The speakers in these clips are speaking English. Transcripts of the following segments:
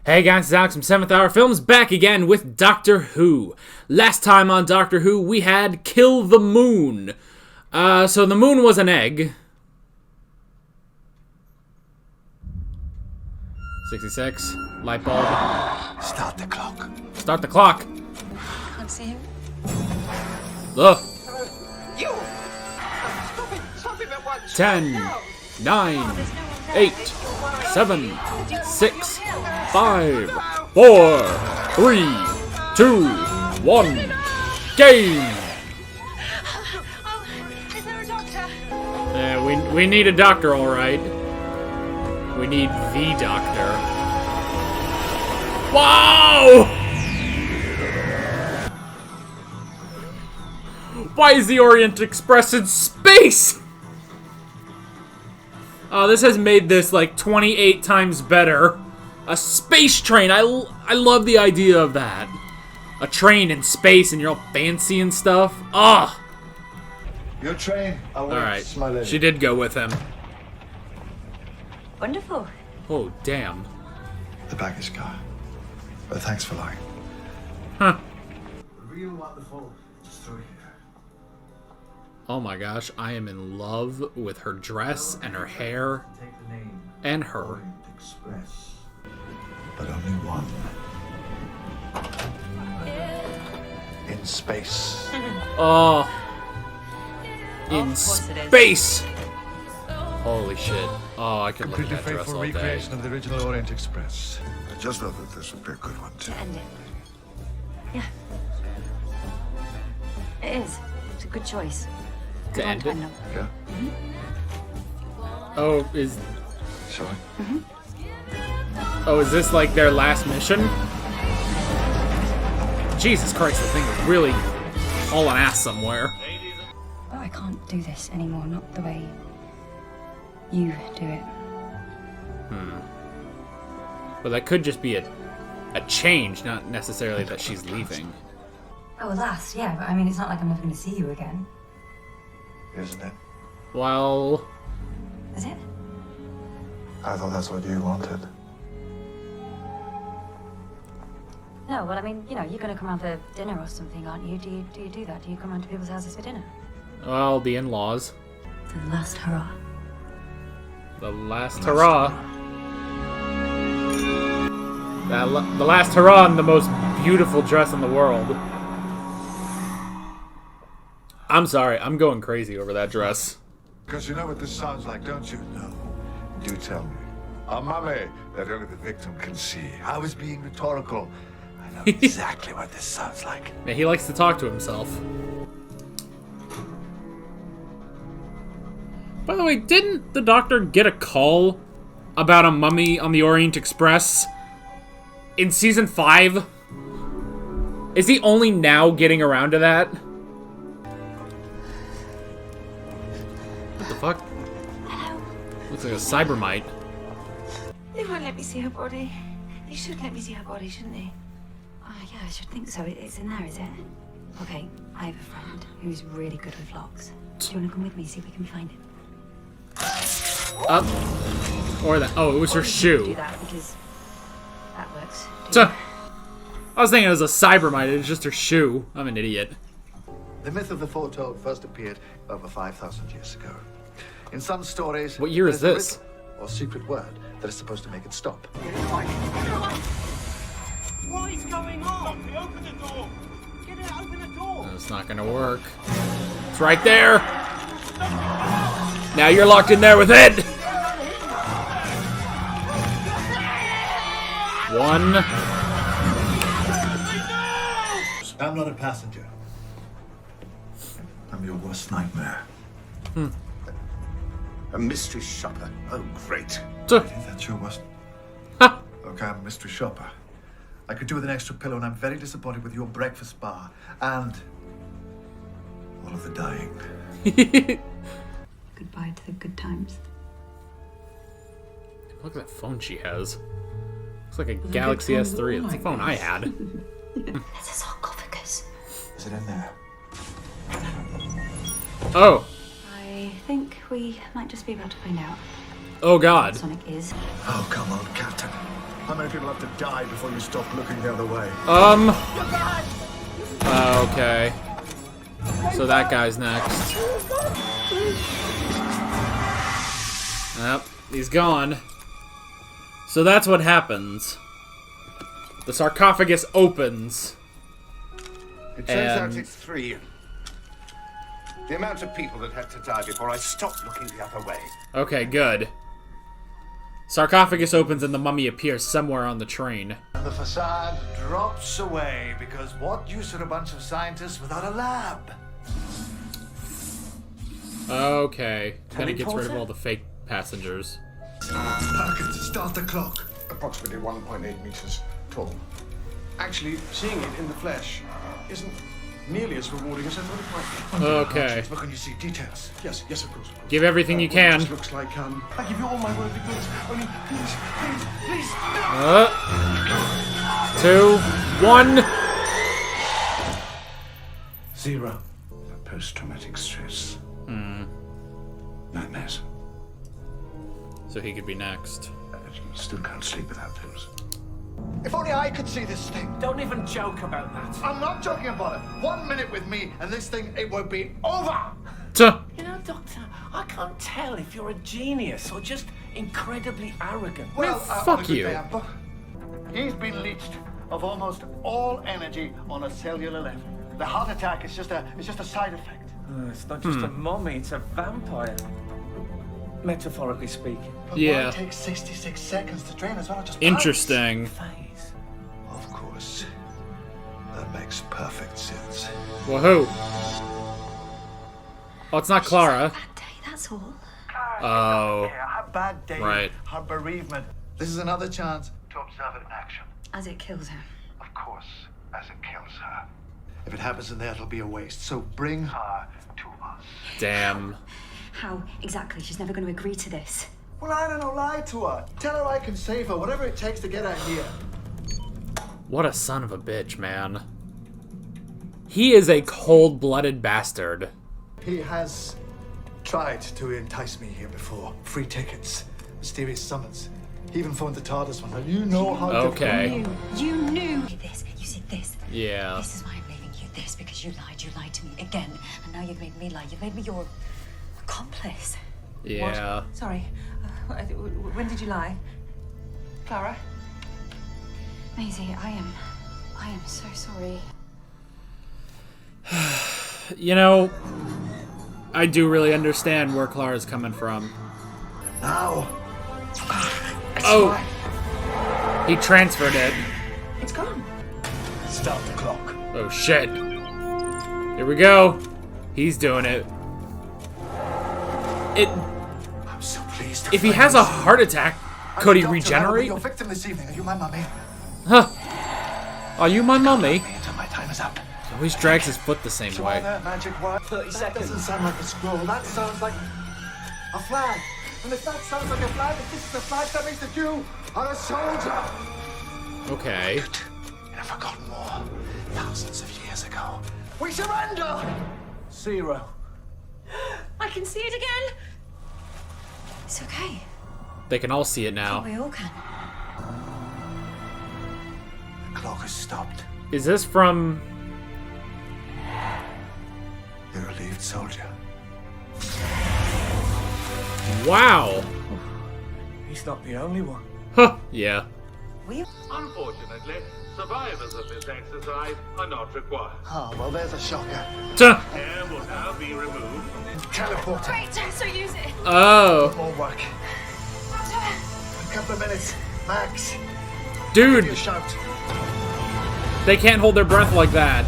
Hey guys, it's Alex from 7th Hour Films, back again with Doctor Who. Last time on Doctor Who, we had Kill the Moon. So the moon was an egg. 66. Light bulb. Start the clock. Start the clock. Can't see him. Ugh. You! Stop him at once! 10, 9, 8, 7, 6, 5, 4, 3, 2, 1. Game! Is there a doctor? Yeah, we need a doctor, alright. We need the doctor. Wow! Why is the Orient Express in space? Oh, this has made this like 28 times better. A space train. I love the idea of that. A train in space and you're all fancy and stuff. Ah. Your train. All right. She did go with him. Wonderful. Oh, damn. The baggage car. But thanks for lying. Huh. Real wonderful. Just through here. Oh my gosh, I am in love with her dress and her hair Take the name. and her. Orient Express. But only one. In space. Oh. In Of course it is. space. Holy shit. Oh, I could look at Completely that dress faithful all day. recreation of the original Orient Express. I just thought that this would be a good one too. To end it. Yeah. It is. It's a good choice. Good one end to it? end on. Yeah? Oh, is Shall oh, is this like their last mission? Jesus Christ, the thing is really hauling ass somewhere. Oh, I can't do this anymore. Not the way you do it. But that could just be a change, not necessarily that she's leaving. Oh, alas, yeah, but I mean, it's not like I'm never going to see you again. Isn't it? Well, Is it? I thought that's what you wanted. No, well, I mean, you know, you're going to come round for dinner or something, aren't you? Do you do that? Do you come round to people's houses for dinner? well, the in-laws. For the last hurrah. The last hurrah. The last hurrah in the most beautiful dress in the world. I'm sorry, I'm going crazy over that dress. Because you know what this sounds like, don't you? No. Do tell me. A mummy that only the victim can see. I was being rhetorical. I know exactly what this sounds like. Yeah, he likes to talk to himself. By the way, didn't the doctor get a call about a mummy on the Orient Express in season 5? Is he only now getting around to that? What the fuck? Looks like a cybermite. They won't let me see her body. They should let me see her body, shouldn't they? Oh, yeah, I should think so. It's in there, is it? Okay, I have a friend who's really good with locks. Do you want to come with me, see if we can find him? Up. Or that. Oh, it was her Do shoe. that, because that works. So, I was thinking it was a cybermite. It's just her shoe. I'm an idiot. The myth of the foretold first appeared over 5,000 years ago. In some stories, What year is there's a this? ritual or secret word that is supposed to make it stop. What is going on? Open the door! Get it, open the door! No, it's not gonna work. It's right there. Now you're locked in there with it. 1. I'm not a passenger. I'm your worst nightmare. A mystery shopper. Oh, great. Two. Is that your worst? Ha. Okay, I'm a mystery shopper. I could do with an extra pillow, and I'm very disappointed with your breakfast bar and all of the dying. Goodbye to the good times. Look at that phone she has. Looks like a Galaxy S3. That's the phone I had. There's a sarcophagus. Is it in there? Oh. I think we might just be about to find out. Oh God. Sonic is. Oh, come on, Captain. How many people have to die before you stop looking the other way? Okay. So that guy's next. Yep, he's gone. So that's what happens. The sarcophagus opens. It turns out And- it's 3. The amount of people that had to die before I stopped looking the other way. Okay, good. Sarcophagus opens and the mummy appears somewhere on the train. The facade drops away because what use are a bunch of scientists without a lab? Okay. Then it gets rid of all the fake passengers. Perkins, start the clock. Approximately 1.8 meters tall. Actually, seeing it in the flesh isn't nearly as rewarding as I thought it might be. Okay. But can you see details? Yes, of course. Give everything you It can. just looks like, I give you all my word of goods. Only, please. 2, 1. 0. Post-traumatic stress. Nightmares. So he could be next. You still can't sleep without those. If only I could see this thing. Don't even joke about that. I'm not joking about it. 1 minute with me, and this thing, it will be over. Tuh. You know, Doctor, I can't tell if you're a genius or just incredibly arrogant. Well, fuck on a good you. day, but he's been leached of almost all energy on a cellular level. The heart attack is just a side effect. It's not just a mummy, it's a vampire. Metaphorically speaking. But Yeah. why take 66 seconds to drain as well? It just Interesting. Phase. pounds. Of course. That makes perfect sense. Woohoo. Oh, it's not Clara. Bad day, that's all. Oh. Her bad day, Right. her bereavement. This is another chance to observe it in action. As it kills her. Of course, as it kills her. If it happens in there, it'll be a waste. So bring her to us. Damn. How exactly? She's never going to agree to this. Well, I don't know, lie to her. Tell her I can save her, whatever it takes to get her here. What a son of a bitch, man. He is a cold-blooded bastard. He has tried to entice me here before. Free tickets, mysterious summons. He even phoned the TARDIS one. You know how Okay. You knew this. You said this. Yeah. This is why I'm leaving you. This because you lied. You lied to me again, and now you've made me lie. You've made me your accomplice. Yeah. Sorry. When did you lie? Clara? Maisie, I am so sorry. You know, I do really understand where Clara's coming from. Now. Oh! He transferred it. It's gone. Start the clock. Oh shit. Here we go. He's doing it. I'm so pleased. If he has a heart attack, could he regenerate? Your victim this evening. Are you my mummy? Huh. Are you my mummy? Until my time is up. He always drags his foot the same So way. all that magic word. 30 That seconds. doesn't sound like a scroll. That sounds like a flag. And if that sounds like a flag, if this is a flag, that means that you are a soldier. Okay. You've forgotten more. Thousands of years ago. We surrender! 0. I can see it again. It's okay. They can all see it now. We all can. The clock has stopped. Is this from... You're a relieved soldier. Wow. He's not the only one. Huh. Yeah. Unfortunately, survivors of this exercise are not required. Oh, well, there's a shocker. Tuh. Hair will now be removed. Teleporter. Great, so use it. Oh. More work. A couple of minutes, max. Dude, You shout. they can't hold their breath like that.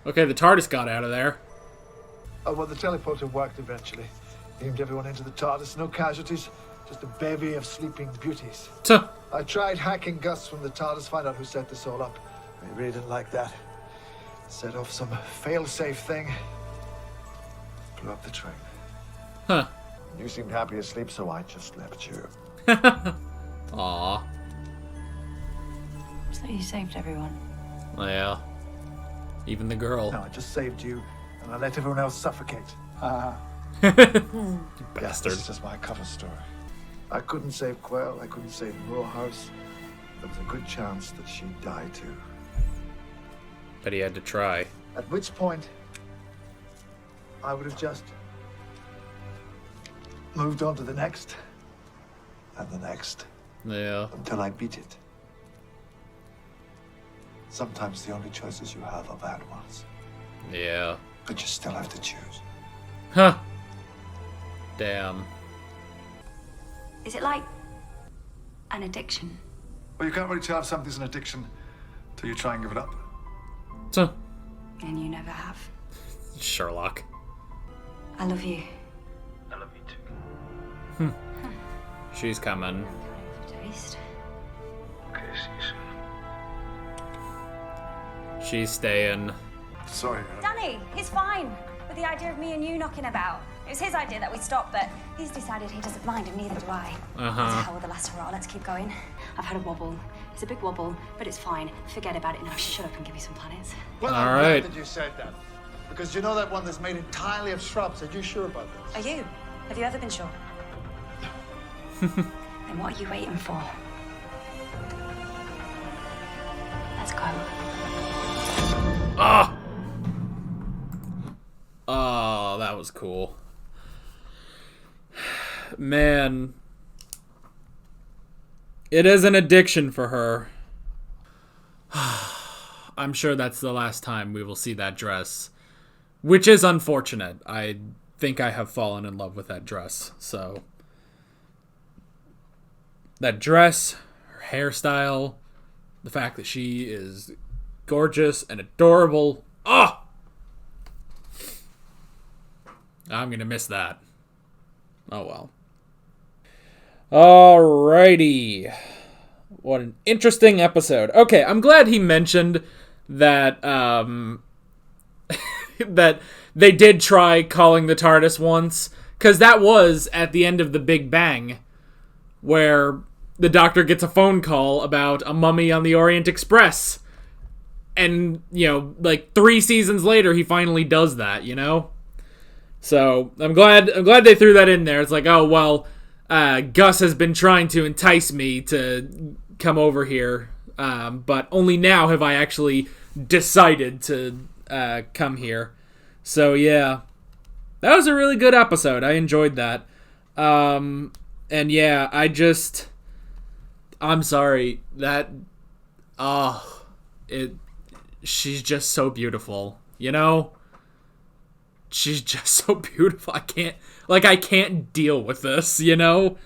Okay, the TARDIS got out of there. Oh, well, the teleporter worked eventually. Beamed everyone into the TARDIS, no casualties, just a bevy of sleeping beauties. Tuh. I tried hacking Gus from the TARDIS, find out who set this all up. He really didn't like that. Set off some fail-safe thing. Blew up the train. Huh. You seemed happy asleep, so I just left you. Aw. So you saved everyone. Yeah. Even the girl. No, I just saved you, and I let everyone else suffocate. Bastard. This is just my cover story. I couldn't save Quail. I couldn't save Moorhouse. There was a good chance that she'd die too. But he had to try. At which point, I would have just moved on to the next and the next Yeah. until I beat it. Sometimes the only choices you have are bad ones, Yeah. but you still have to choose. Huh. Damn. Is it like an addiction? Well, you can't really tell if something's an addiction till you try and give it up. So, And you never have. Sherlock. I love you. I love you too. She's coming. Taste. Okay, see you soon. She's staying. Sorry. Danny, he's fine with the idea of me and you knocking about. It was his idea that we stop, but he's decided he doesn't mind, and neither do I. To hell with the last hurrah, let's keep going. I've had a wobble. It's a big wobble, but it's fine. Forget about it now. Shut up and give me some planets. Well, All I'm right. glad that you said that. Because you know that one that's made entirely of shrubs. Are you sure about this? Are you? Have you ever been sure? Then what are you waiting for? Let's go. Ah! Oh, that was cool. Man. It is an addiction for her. I'm sure that's the last time we will see that dress. Which is unfortunate. I think I have fallen in love with that dress, so... That dress, her hairstyle, the fact that she is gorgeous and adorable. Oh! I'm gonna miss that. Oh well. Alrighty. What an interesting episode. Okay, I'm glad he mentioned that that they did try calling the TARDIS once, because that was at the end of The Big Bang, where the Doctor gets a phone call about a mummy on the Orient Express. And, you know, like 3 seasons later, he finally does that, you know? So, I'm glad they threw that in there. It's like, oh, well, Gus has been trying to entice me to come over here, but only now have I actually decided to come here. So, yeah. That was a really good episode. I enjoyed that. And, yeah, I'm sorry. She's just so beautiful, you know? She's just so beautiful. I can't deal with this, you know?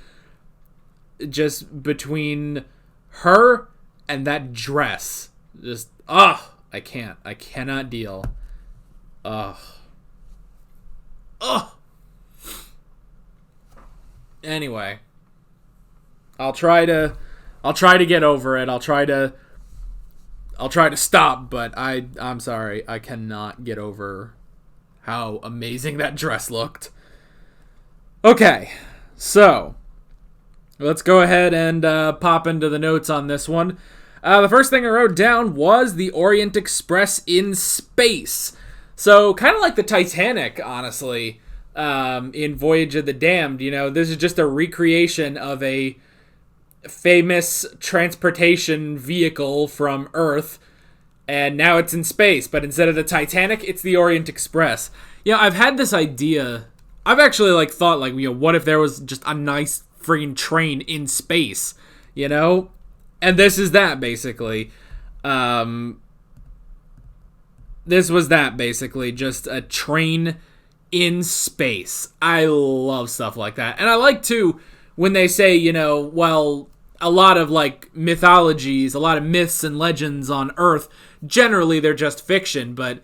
Just between her and that dress. Just, I can't. I cannot deal. Anyway. I'll try to get over it. I'll try to stop, but I'm sorry. I cannot get over how amazing that dress looked. Okay, so let's go ahead and pop into the notes on this one. The first thing I wrote down was the Orient Express in space. So kind of like the Titanic, honestly, in Voyage of the Damned. You know, this is just a recreation of a famous transportation vehicle from Earth, and now it's in space, but instead of the Titanic, it's the Orient Express. You know, I've had this idea. I've actually thought what if there was just a nice friggin' train in space, you know? And this is that, basically. This was that, basically, just a train in space. I love stuff like that. And I like, too, when they say, you know, well, a lot of, mythologies, a lot of myths and legends on Earth, generally they're just fiction, but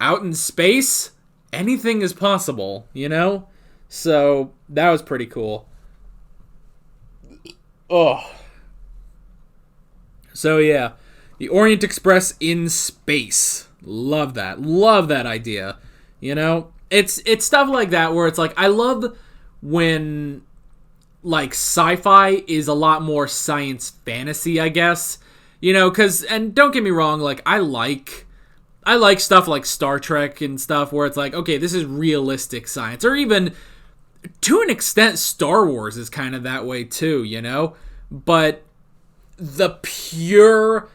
out in space, anything is possible, you know? So, that was pretty cool. Oh. So, yeah. The Orient Express in space. Love that. Love that idea. You know? It's stuff like that where it's like, I love when sci-fi is a lot more science fantasy, I guess. You know, and don't get me wrong, I like stuff like Star Trek and stuff where it's like, okay, this is realistic science. Or even to an extent, Star Wars is kind of that way too, you know? But the pure,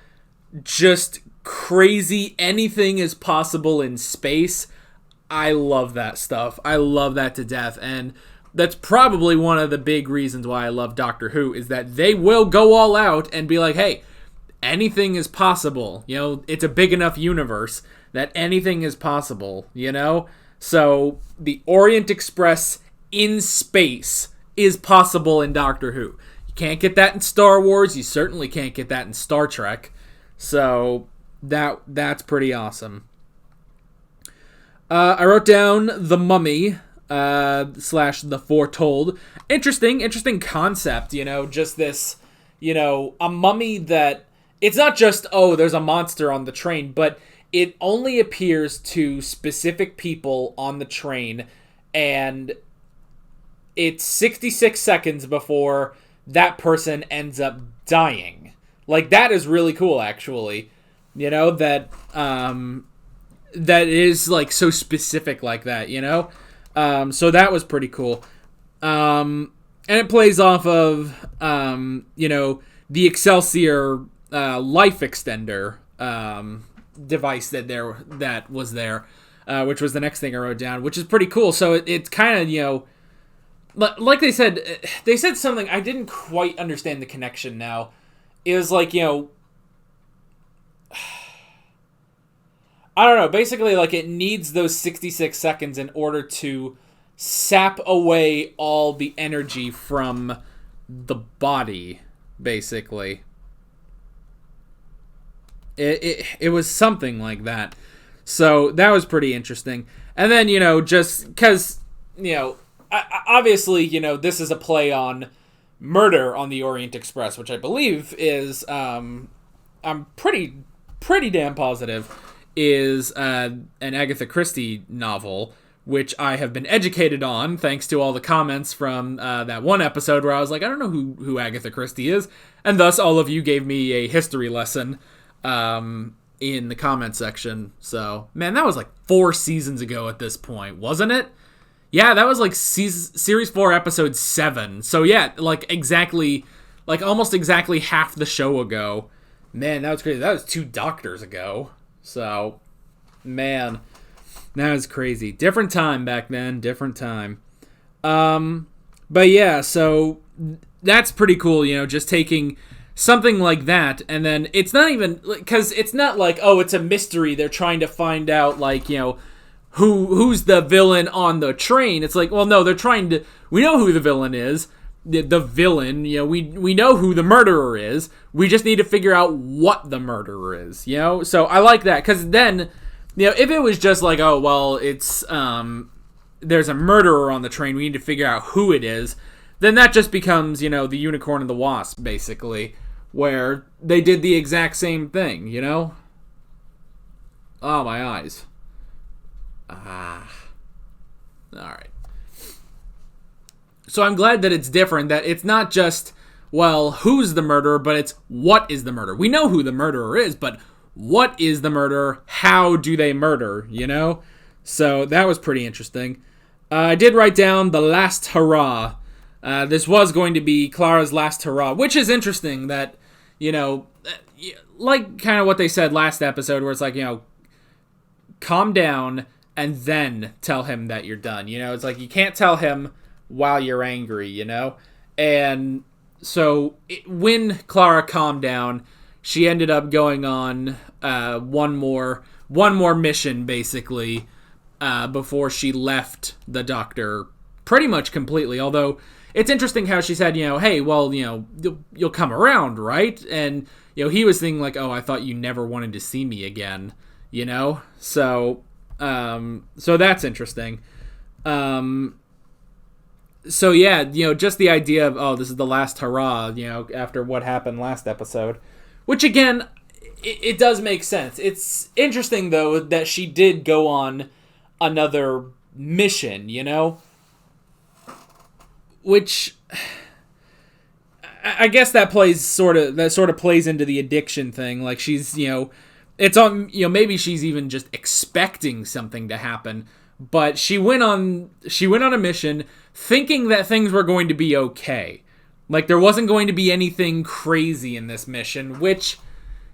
just crazy, anything is possible in space, I love that stuff. I love that to death. And that's probably one of the big reasons why I love Doctor Who, is that they will go all out and be like, hey, anything is possible. You know, it's a big enough universe that anything is possible, you know? So the Orient Express in space is possible in Doctor Who. You can't get that in Star Wars. You certainly can't get that in Star Trek. So that's pretty awesome. I wrote down The Mummy / The Foretold. Interesting concept, you know, just this, you know, a mummy that, it's not just, oh, there's a monster on the train, but it only appears to specific people on the train, and it's 66 seconds before that person ends up dying. Like, that is really cool, actually. You know, that is, like, so specific like that, you know? So that was pretty cool. And it plays off of, you know, the Excelsior life extender device that was there, which was the next thing I wrote down, which is pretty cool. So it's kind of, you know, like they said something, I didn't quite understand the connection now. It was like, you know, I don't know, basically like it needs those 66 seconds in order to sap away all the energy from the body, basically. It was something like that. So that was pretty interesting. And then, you know, just because, you know, obviously, you know, this is a play on Murder on the Orient Express, which I believe is, I'm pretty damn positive, is an Agatha Christie novel, which I have been educated on thanks to all the comments from that one episode where I was like, I don't know who Agatha Christie is. And thus all of you gave me a history lesson in the comment section. So, man, that was like 4 seasons ago at this point, wasn't it? Yeah, that was like series 4, episode 7. So yeah, like exactly, like almost exactly half the show ago. Man, that was crazy. That was 2 Doctors ago. So, man, that was crazy. Different time back then, different time. But yeah, so that's pretty cool, you know, just taking something like that, and then it's not even, because it's not like, oh, it's a mystery, they're trying to find out, like, you know, who's the villain on the train. It's like, well, no, they're trying to, we know who the villain is, the villain, you know, we know who the murderer is, we just need to figure out what the murderer is, you know. So I like that, because then, you know, if it was just like, oh, well, it's there's a murderer on the train, we need to figure out who it is, then that just becomes, you know, the Unicorn and the Wasp, basically, where they did the exact same thing, you know? Oh, my eyes. Alright. So I'm glad that it's different, that it's not just, well, who's the murderer, but it's what is the murder. We know who the murderer is, but what is the murderer? How do they murder, you know? So that was pretty interesting. I did write down The Last Hurrah. This was going to be Clara's last hurrah, which is interesting that, you know, like kind of what they said last episode, where it's like, you know, calm down and then tell him that you're done. You know, it's like you can't tell him while you're angry, you know? And so when Clara calmed down, she ended up going on one more mission, basically, before she left the Doctor pretty much completely, although it's interesting how she said, you know, hey, well, you know, you'll come around, right? And, you know, he was thinking like, oh, I thought you never wanted to see me again, you know? So that's interesting. So yeah, you know, just the idea of, oh, this is the last hurrah, you know, after what happened last episode, which again, it does make sense. It's interesting though that she did go on another mission, you know? Which I guess that sort of plays into the addiction thing. Like she's, you know, it's on, you know, maybe she's even just expecting something to happen, but she went on a mission thinking that things were going to be okay. Like, there wasn't going to be anything crazy in this mission, which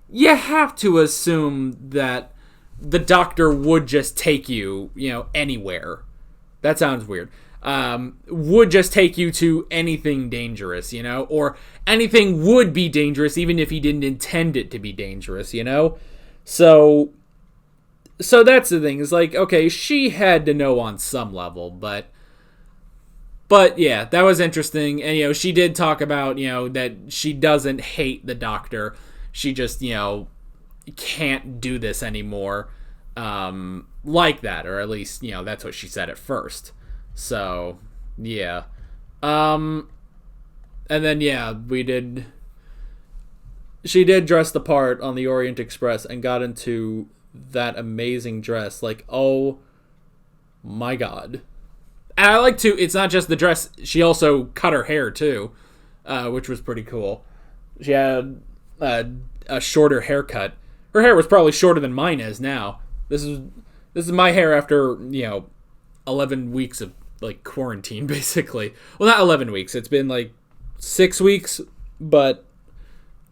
you have to assume that the doctor would just take you, anywhere. That sounds weird. Would just take you to anything dangerous, or anything would be dangerous even if he didn't intend it to be dangerous, So that's the thing. It's like, okay, she had to know on some level, but yeah, that was interesting. And, she did talk about, that she doesn't hate the doctor. She just, can't do this anymore like that, or at least, that's what she said at first. So, yeah. And then, yeah, she did dress the part on the Orient Express and got into that amazing dress. Like, oh my god. And I like to, it's not just the dress, she also cut her hair too, which was pretty cool. She had a shorter haircut. Her hair was probably shorter than mine is now. This is my hair after, 11 weeks of, like, quarantine, basically. Well, not 11 weeks. It's been, like, 6 weeks, but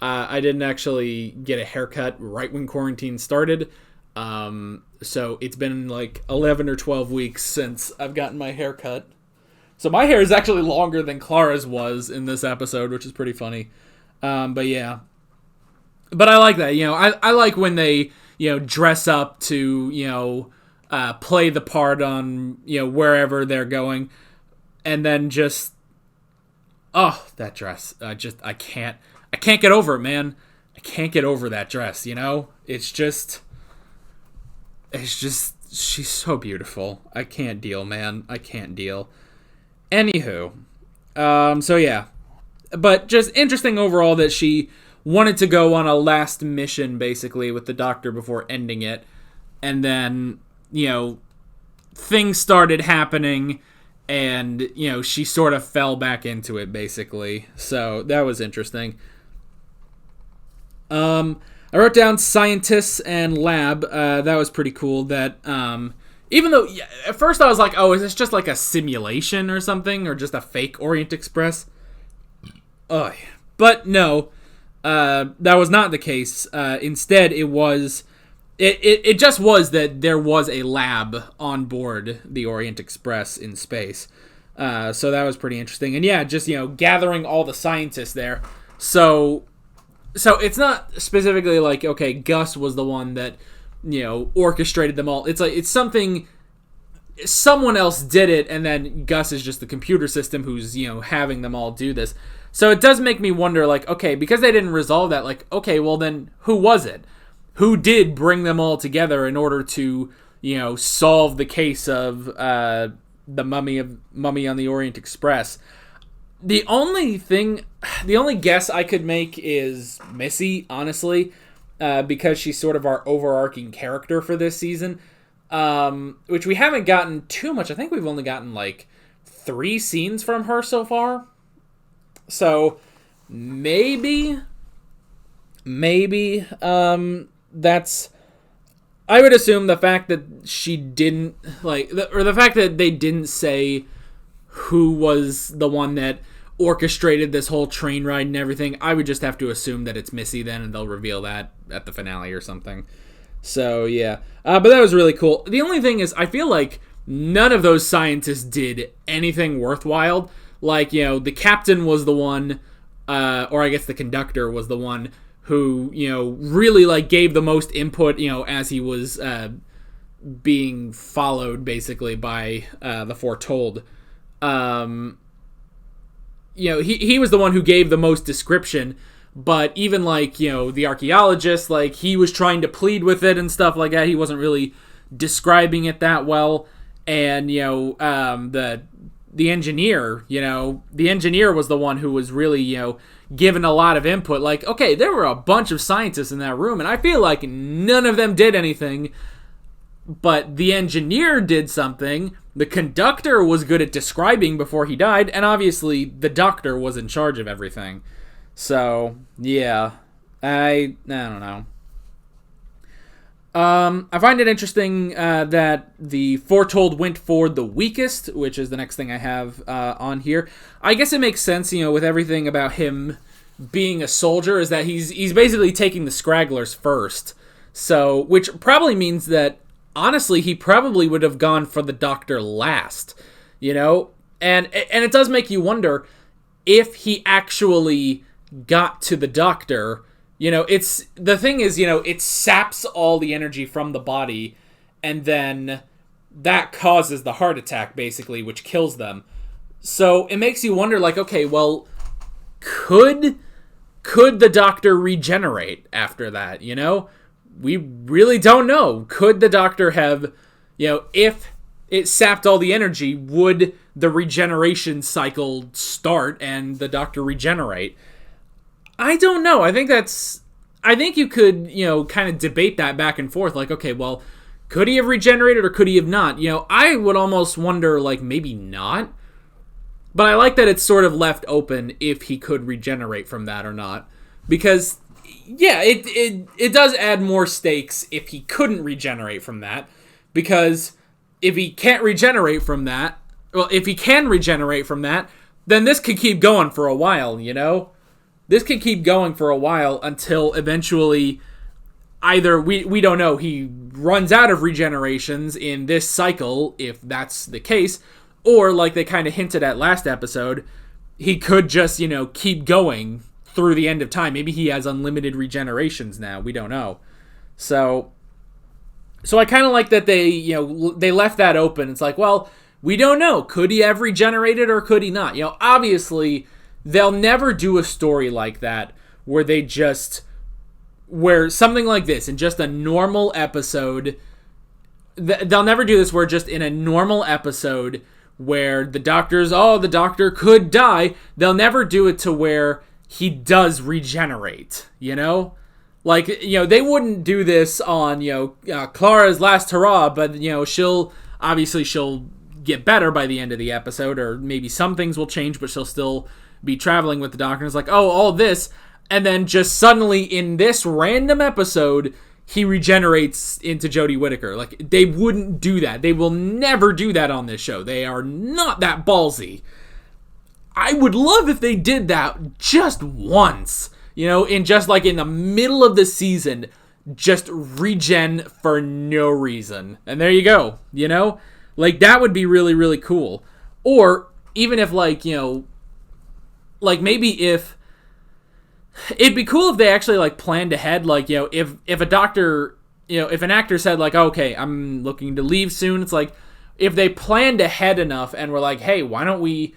I didn't actually get a haircut right when quarantine started. So it's been, like, 11 or 12 weeks since I've gotten my hair cut. So my hair is actually longer than Clara's was in this episode, which is pretty funny. But, yeah. But I like that, I like when they, dress up to, play the part on, wherever they're going. And then just, oh, that dress. I can't get over it, man. I can't get over that dress, It's just, she's so beautiful. I can't deal, man. I can't deal. Anywho, so yeah. But just interesting overall that she wanted to go on a last mission, basically, with the doctor before ending it. And then, things started happening, and, she sort of fell back into it, basically. So, that was interesting. I wrote down scientists and lab. That was pretty cool. That, even though, at first I was like, oh, is this just like a simulation or something? Or just a fake Orient Express? Ugh. But no. That was not the case. Instead, it was... It just was that there was a lab on board the Orient Express in space. So that was pretty interesting. And yeah, just, gathering all the scientists there. So it's not specifically like, okay, Gus was the one that, orchestrated them all. It's like, it's something... Someone else did it, and then Gus is just the computer system who's, having them all do this. So it does make me wonder, like, okay, because they didn't resolve that, like, okay, well then, who was it? Who did bring them all together in order to, solve the case of the mummy on the Orient Express? The only guess I could make is Missy, honestly, because she's sort of our overarching character for this season, which we haven't gotten too much. I think we've only gotten, like, 3 scenes from her so far. So, maybe, that's, I would assume the fact that she didn't, or the fact that they didn't say who was the one that orchestrated this whole train ride and everything, I would just have to assume that it's Missy then, and they'll reveal that at the finale or something. So, yeah. But that was really cool. The only thing is, I feel like none of those scientists did anything worthwhile. Like, the captain was the one, or I guess the conductor was the one who, really, like, gave the most input, as he was being followed, basically, by the Foretold. He was the one who gave the most description, but even, like, the archaeologist, like, he was trying to plead with it and stuff like that. He wasn't really describing it that well. And, the engineer, the engineer was the one who was really, given a lot of input. Like, okay, there were a bunch of scientists in that room, and I feel like none of them did anything, but the engineer did something. The conductor was good at describing before he died, and obviously the doctor was in charge of everything. So, yeah, I don't know. I find it interesting that the foretold went for the weakest, which is the next thing I have on here. I guess it makes sense, with everything about him being a soldier, is that he's basically taking the scragglers first. So, which probably means that, honestly, he probably would have gone for the doctor last, And it does make you wonder if he actually got to the doctor. It's the thing is, it saps all the energy from the body, and then that causes the heart attack, basically, which kills them. So it makes you wonder, like, okay, well, could the doctor regenerate after that? We really don't know. Could the doctor have, if it sapped all the energy, would the regeneration cycle start and the doctor regenerate? I don't know. I think you could, kind of debate that back and forth. Like, okay, well, could he have regenerated or could he have not? I would almost wonder, like, maybe not. But I like that it's sort of left open if he could regenerate from that or not. Because, yeah, it does add more stakes if he couldn't regenerate from that. Because if he can't regenerate from that, well, if he can regenerate from that, then this could keep going for a while, This could keep going for a while until eventually either, we don't know, he runs out of regenerations in this cycle, if that's the case, or like they kind of hinted at last episode, he could just, keep going through the end of time. Maybe he has unlimited regenerations now. We don't know. So I kind of like that they left that open. It's like, well, we don't know. Could he have regenerated or could he not? Obviously, they'll never do a story like that where something like this in just a normal episode, they'll never do this where just in a normal episode where the doctor could die, they'll never do it to where he does regenerate, Like, they wouldn't do this on, Clara's last hurrah, but, she'll get better by the end of the episode, or maybe some things will change, but she'll still be traveling with the doctor. And it's like, oh, all this, and then just suddenly in this random episode, he regenerates into Jodie Whittaker. Like, they wouldn't do that. They will never do that on this show. They are not that ballsy. I would love if they did that just once, in just like in the middle of the season, just regen for no reason. And there you go, Like, that would be really, really cool. Or even if, like, like, maybe if... It'd be cool if they actually, like, planned ahead. Like, if a doctor... if an actor said, like, okay, I'm looking to leave soon. It's like, if they planned ahead enough and were like, hey, why don't we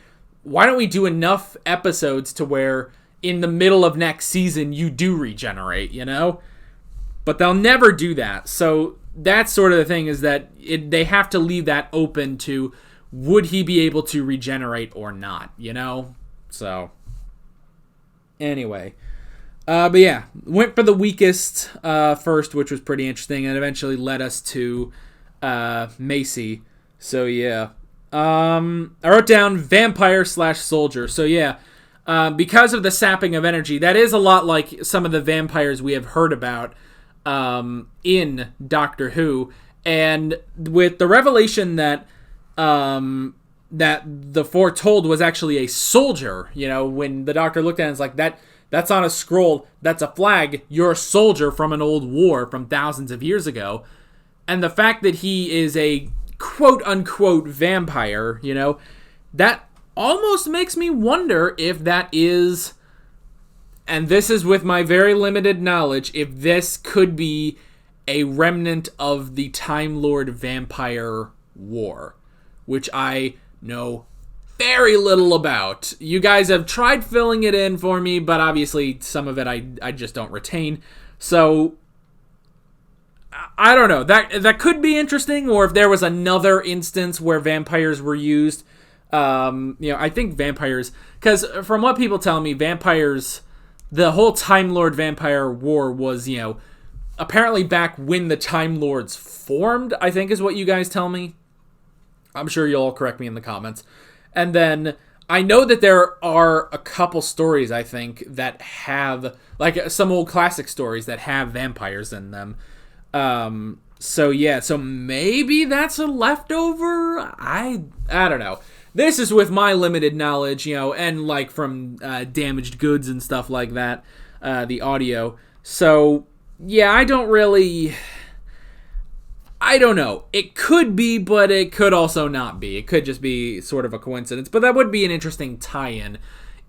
do enough episodes to where in the middle of next season you do regenerate, But they'll never do that. So that's sort of the thing, is that they have to leave that open to, would he be able to regenerate or not, So, anyway. But yeah, went for the weakest first, which was pretty interesting, and eventually led us to Macy. So yeah. I wrote down vampire/soldier. So yeah, because of the sapping of energy, that is a lot like some of the vampires we have heard about in Doctor Who, and with the revelation that that the foretold was actually a soldier, when the doctor looked at it, it's like, that's on a scroll, that's a flag, you're a soldier from an old war from thousands of years ago. And the fact that he is a quote-unquote vampire, that almost makes me wonder if that is, and this is with my very limited knowledge, if this could be a remnant of the Time Lord Vampire War, which I know very little about. You guys have tried filling it in for me, but obviously some of it I just don't retain. So I don't know. That could be interesting, or if there was another instance where vampires were used. I think vampires, because from what people tell me, vampires, the whole Time Lord Vampire War was, apparently back when the Time Lords formed, I think is what you guys tell me. I'm sure you'll all correct me in the comments. And then I know that there are a couple stories, I think, that have, like some old classic stories that have vampires in them. So yeah, so maybe that's a leftover? I don't know. This is with my limited knowledge, and like from damaged goods and stuff like that, the audio. So yeah, I don't know. It could be, but it could also not be. It could just be sort of a coincidence. But that would be an interesting tie-in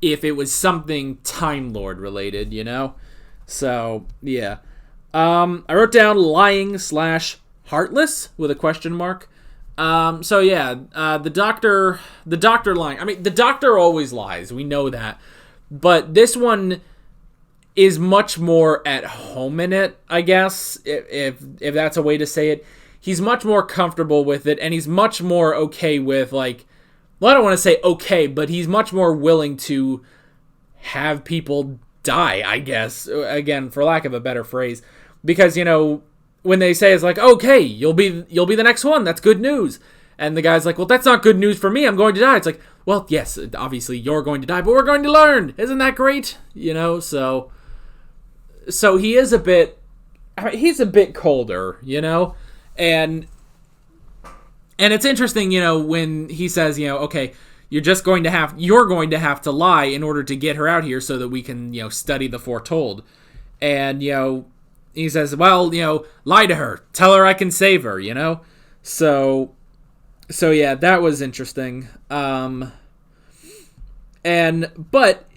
if it was something Time Lord related, So, yeah. I wrote down lying / heartless with a question mark. So yeah, the doctor lying. I mean, the doctor always lies. We know that. But this one is much more at home in it, I guess, if that's a way to say it. He's much more comfortable with it, and he's much more okay with, like, well, I don't want to say okay, but he's much more willing to have people die, I guess, again, for lack of a better phrase. Because, when they say it's like, okay, you'll be the next one, that's good news. And the guy's like, well, that's not good news for me, I'm going to die. It's like, well, yes, obviously you're going to die, but we're going to learn. Isn't that great? So he is a bit, he's a bit colder, And it's interesting, when he says, okay, you're going to have to lie in order to get her out here so that we can, study the foretold. And, he says, well, lie to her. Tell her I can save her, So yeah, that was interesting. But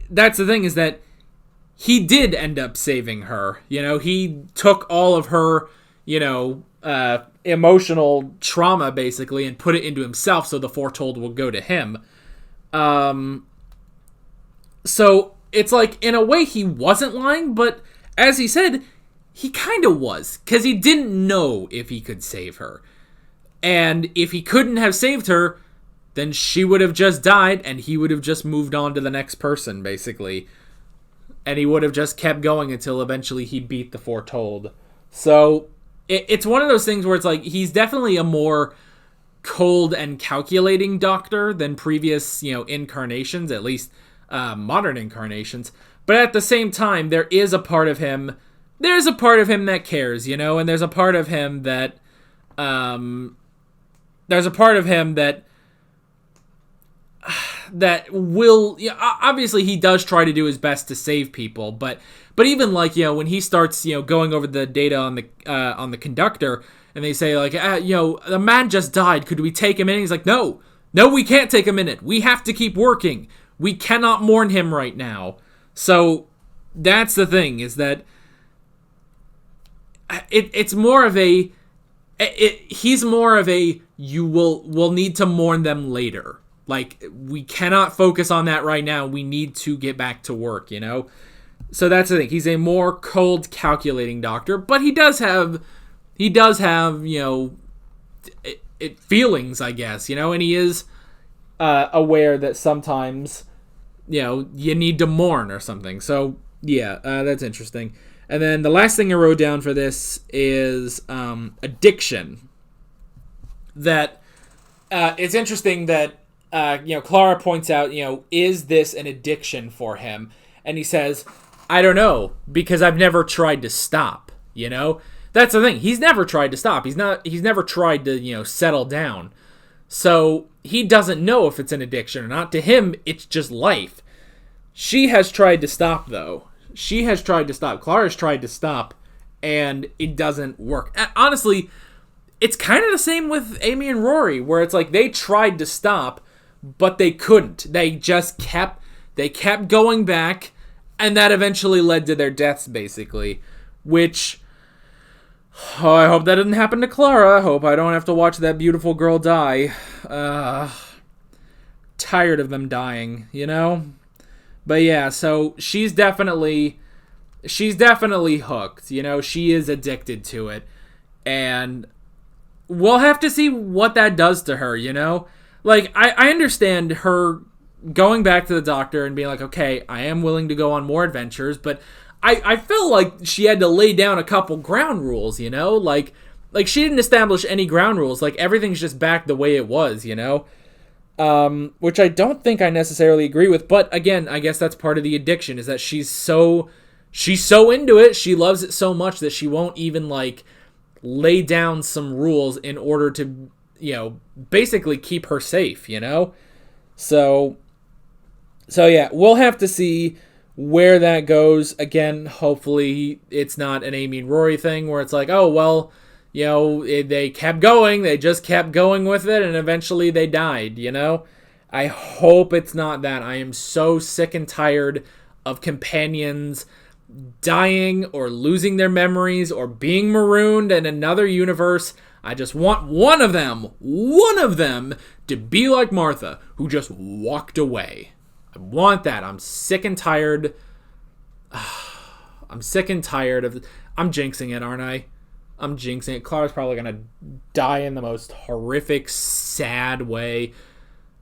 that's the thing is that he did end up saving her. He took all of her, emotional trauma basically and put it into himself so the foretold will go to him. So it's like, in a way he wasn't lying, but as he said, he kind of was, because he didn't know if he could save her. And if he couldn't have saved her, then she would have just died and he would have just moved on to the next person, basically. And he would have just kept going until eventually he beat the foretold. So it's one of those things where it's like, he's definitely a more cold and calculating doctor than previous, incarnations, at least modern incarnations. But at the same time, there's a part of him that cares, and there's a part of him that will, obviously he does try to do his best to save people, but even like, when he starts, going over the data on the conductor, and they say like, the man just died, could we take him in? He's like, no, we can't take him in it. We have to keep working. We cannot mourn him right now. So that's the thing, is that it's more of a, he's more of a, we'll need to mourn them later. Like, we cannot focus on that right now. We need to get back to work, So that's the thing. He's a more cold, calculating doctor, but he does have feelings, I guess, and he is aware that sometimes, you need to mourn or something. So, yeah, that's interesting. And then the last thing I wrote down for this is addiction. That it's interesting that Clara points out, is this an addiction for him? And he says, I don't know, because I've never tried to stop. That's the thing. He's never tried to stop. He's never tried to settle down. So he doesn't know if it's an addiction or not. To him, it's just life. She has tried to stop, though. Clara's tried to stop, and it doesn't work. Honestly, it's kind of the same with Amy and Rory, where it's like they tried to stop, but they couldn't. They just kept going back, and that eventually led to their deaths, basically. Which, I hope that doesn't happen to Clara. I hope I don't have to watch that beautiful girl die. Tired of them dying, But yeah, so she's definitely hooked. She is addicted to it. And we'll have to see what that does to her, Like, I understand her going back to the doctor and being like, okay, I am willing to go on more adventures, but I felt like she had to lay down a couple ground rules, Like she didn't establish any ground rules. Like, everything's just back the way it was, Which I don't think I necessarily agree with, but again, I guess that's part of the addiction, is that she's so into it, she loves it so much that she won't even, like, lay down some rules in order to, basically keep her safe, So yeah, we'll have to see where that goes. Again, hopefully it's not an Amy and Rory thing where it's like, oh, well, they kept going. They just kept going with it, and eventually they died, I hope it's not that. I am so sick and tired of companions dying or losing their memories or being marooned in another universe. I just want one of them to be like Martha, who just walked away. I want that. I'm sick and tired. I'm sick and tired of... I'm jinxing it, aren't I? I'm jinxing it. Clara's probably going to die in the most horrific, sad way.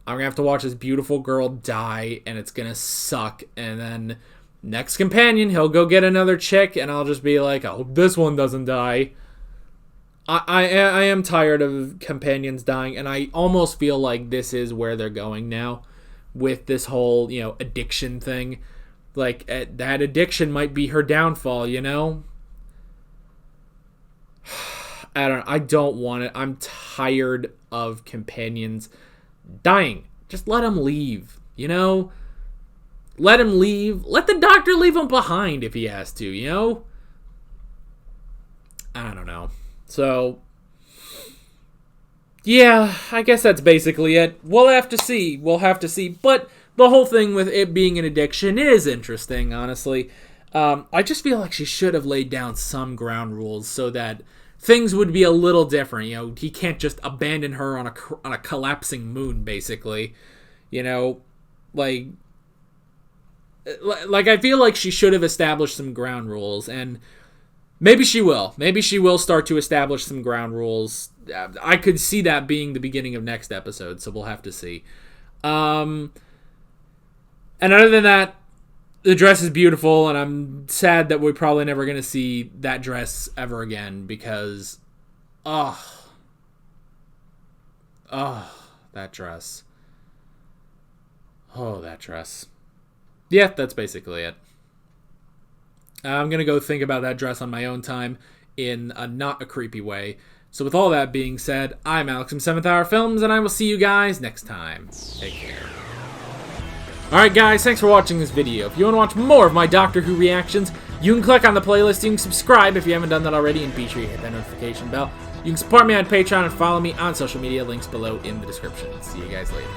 I'm going to have to watch this beautiful girl die, and it's going to suck. And then next companion, he'll go get another chick, and I'll just be like, oh, this one doesn't die. I am tired of companions dying, and I almost feel like this is where they're going now with this whole, addiction thing. Like, that addiction might be her downfall, I don't want it. I'm tired of companions dying. Just let him leave, Let him leave. Let the doctor leave him behind if he has to, I don't know. So, yeah, I guess that's basically it. We'll have to see. But the whole thing with it being an addiction is interesting, honestly. I just feel like she should have laid down some ground rules so that things would be a little different. He can't just abandon her on a collapsing moon, basically. Like I feel like she should have established some ground rules, and maybe she will. Maybe she will start to establish some ground rules. I could see that being the beginning of next episode, so we'll have to see. And other than that, the dress is beautiful, and I'm sad that we're probably never going to see that dress ever again because, that dress. Oh, that dress. Yeah, that's basically it. I'm going to go think about that dress on my own time in not a creepy way. So with all that being said, I'm Alex from 7th Hour Films, and I will see you guys next time. Take care. Alright guys, thanks for watching this video. If you want to watch more of my Doctor Who reactions, you can click on the playlist, you can subscribe if you haven't done that already, and be sure you hit that notification bell. You can support me on Patreon and follow me on social media, links below in the description. See you guys later.